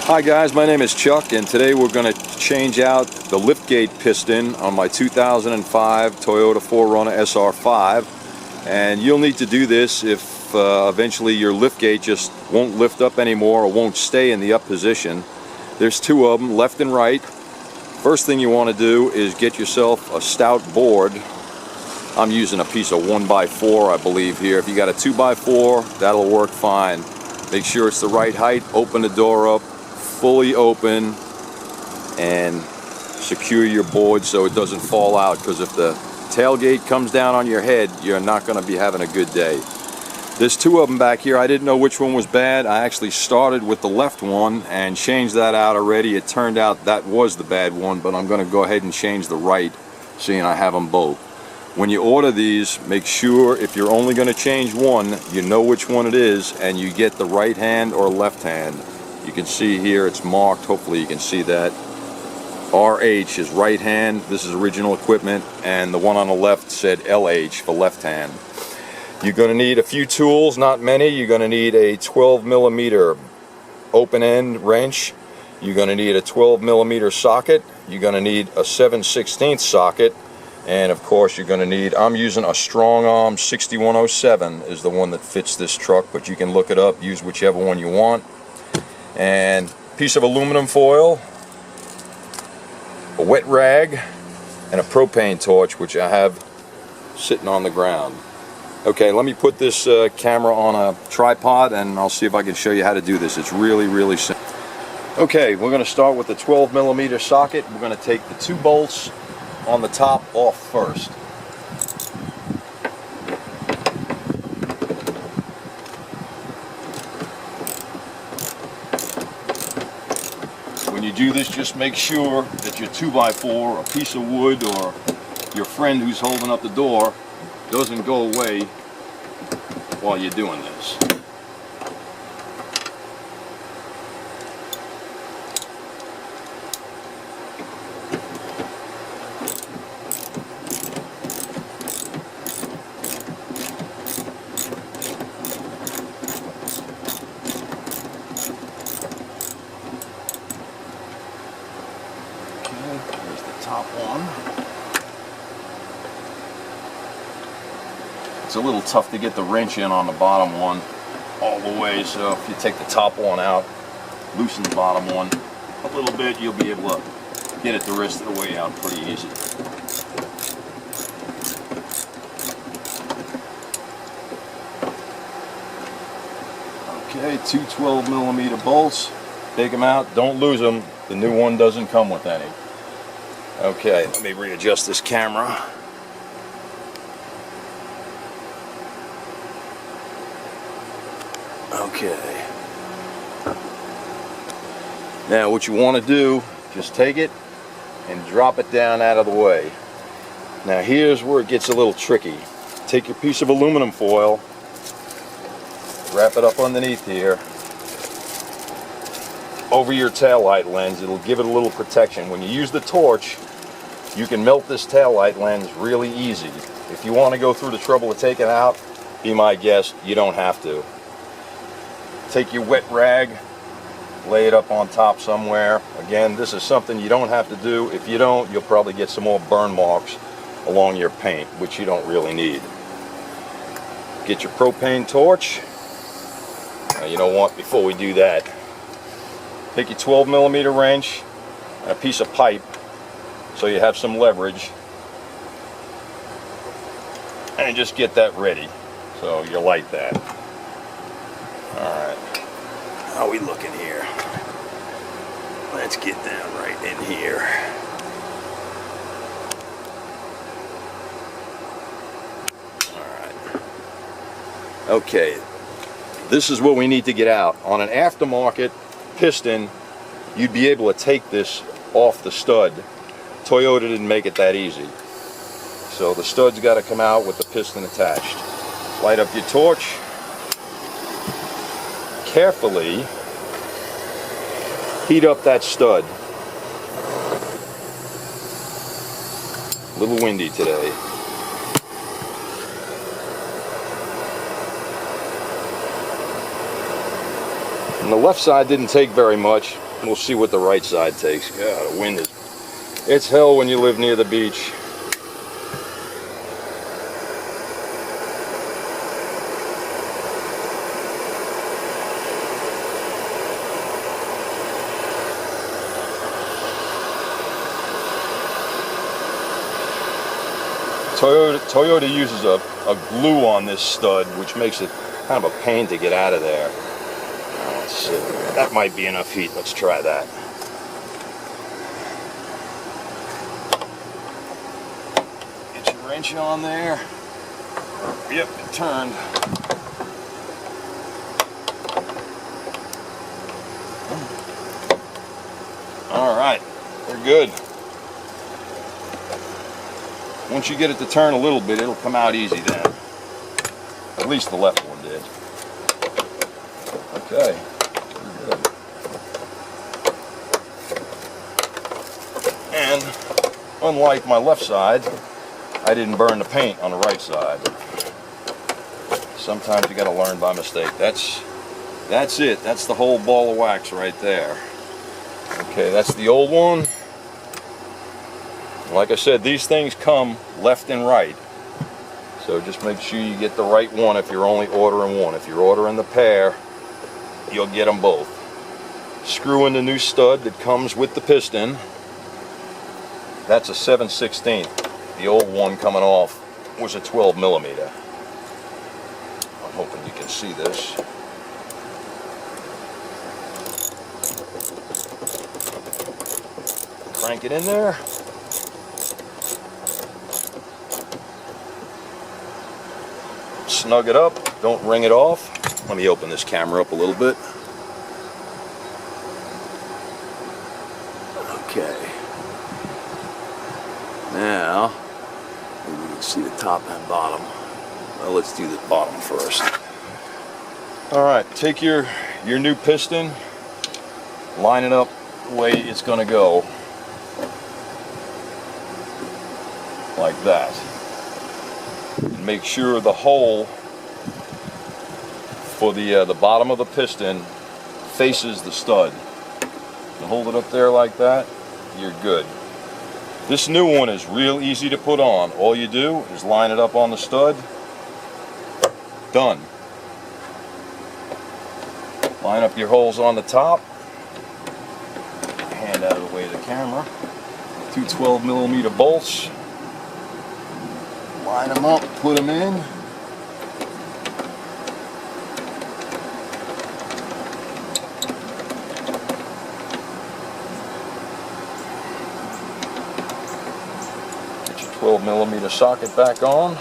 Hi guys, my name is Chuck, and today we're going to change out the liftgate piston on my 2005 Toyota 4Runner SR5. And you'll need to do this if eventually your liftgate just won't lift up anymore or won't stay in the up position. There's two of them, left and right. First thing you want to do is get yourself a stout board. I'm using a piece of 1x4, I believe, here. If you got a 2x4, that'll work fine. Make sure it's the right height. Open the door up fully open and secure your board so it doesn't fall out, because if the tailgate comes down on your head, you're not going to be having a good day. There's two of them back here. I didn't know which one was bad. I actually started with the left one and changed that out already. It turned out that was the bad one, but I'm going to go ahead and change the right, seeing I have them both. When you order these, make sure if you're only going to change one, you know which one it is and you get the right hand or left hand. You can see here it's marked, hopefully you can see that. RH is right hand, this is original equipment, and the one on the left said LH for left hand. You're going to need a few tools, not many. You're going to need a 12mm open end wrench. You're going to need a 12mm socket. You're going to need a 7/16 socket. And of course you're going to need, I'm using a strong arm 6107 is the one that fits this truck, but you can look it up, use whichever one you want. And a piece of aluminum foil, a wet rag, and a propane torch, which I have sitting on the ground. Okay, let me put this camera on a tripod and I'll see if I can show you how to do this. It's really simple. Okay, we're going to start with the 12mm socket. We're going to take the two bolts on the top off first. When you do this, just make sure that your 2x4, a piece of wood, or your friend who's holding up the door doesn't go away while you're doing this. There's the top one. It's a little tough to get the wrench in on the bottom one all the way, so if you take the top one out, loosen the bottom one a little bit, you'll be able to get it the rest of the way out pretty easy. Okay, two 12mm bolts. Take them out, don't lose them. The new one doesn't come with any. Okay, let me readjust this camera. Okay. Now what you want to do, just take it and drop it down out of the way. Now here's where it gets a little tricky. Take your piece of aluminum foil, wrap it up underneath here, over your taillight lens. It'll give it a little protection. When you use the torch, you can melt this taillight lens really easy. If you want to go through the trouble of taking it out, be my guest, you don't have to. Take your wet rag, lay it up on top somewhere. Again, this is something you don't have to do. If you don't, you'll probably get some more burn marks along your paint, which you don't really need. Get your propane torch. Now, you know what, before we do that, take your 12mm wrench and a piece of pipe so you have some leverage, and just get that ready so you light that. Alright, how are we looking here? Let's get down right in here. Alright. Okay, this is what we need to get out. On an aftermarket piston, you'd be able to take this off the stud. Toyota didn't make it that easy. So the stud's got to come out with the piston attached. Light up your torch. Carefully heat up that stud. A little windy today. And the left side didn't take very much. We'll see what the right side takes. God, the wind is... It's hell when you live near the beach. Toyota uses a glue on this stud, which makes it kind of a pain to get out of there. Let's see. That might be enough heat. Let's try that. Get your wrench on there. Yep, it turned. All right, we're good. Once you get it to turn a little bit, it'll come out easy then. At least the left one did. Okay. Good. And unlike my left side, I didn't burn the paint on the right side. Sometimes you got to learn by mistake. That's it. That's the whole ball of wax right there. Okay, that's the old one. Like I said, these things come left and right. So just make sure you get the right one if you're only ordering one. If you're ordering the pair, you'll get them both. Screw in the new stud that comes with the piston. That's a 7/16. The old one coming off was a 12 millimeter. I'm hoping you can see this. Crank it in there. Snug it up, don't wring it off. Let me open this camera up a little bit. Okay. Now, maybe we can see the top and bottom. Well, let's do the bottom first. All right, take your new piston, line it up the way it's going to go. Like that. And make sure the hole for the bottom of the piston faces the stud. You hold it up there like that, you're good. This new one is real easy to put on. All you do is line it up on the stud. Done. Line up your holes on the top. Hand out of the way of the camera. Two 12 millimeter bolts. Line them up, put them in. Get your 12 millimeter socket back on.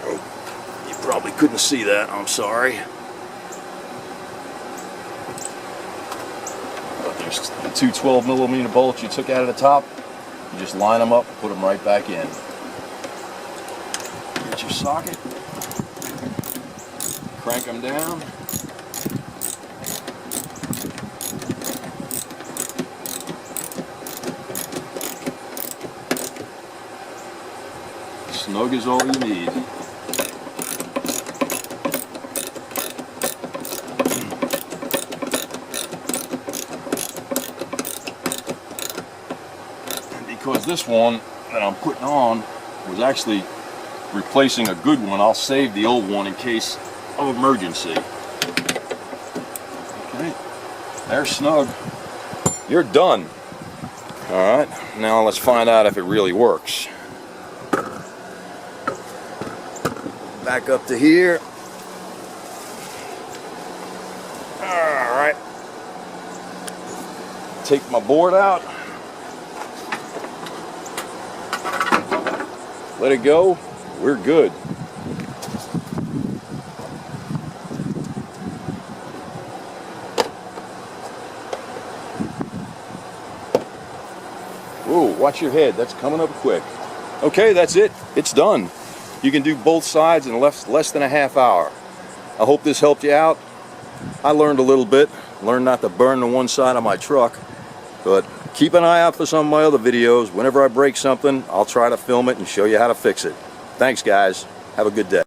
Oh, you probably couldn't see that, I'm sorry. The two 12 millimeter bolts you took out of the top, you just line them up, put them right back in. Get your socket, crank them down. Snug is all you need. Because this one that I'm putting on was actually replacing a good one, I'll save the old one in case of emergency. Okay, there's snug. You're done. Alright, now let's find out if it really works. Back up to here. Alright. Take my board out. Let it go, we're good. Whoa, watch your head, that's coming up quick. Okay, that's it, it's done. You can do both sides in less than a half hour. I hope this helped you out. I learned a little bit, learned not to burn the one side of my truck, but keep an eye out for some of my other videos. Whenever I break something, I'll try to film it and show you how to fix it. Thanks, guys. Have a good day.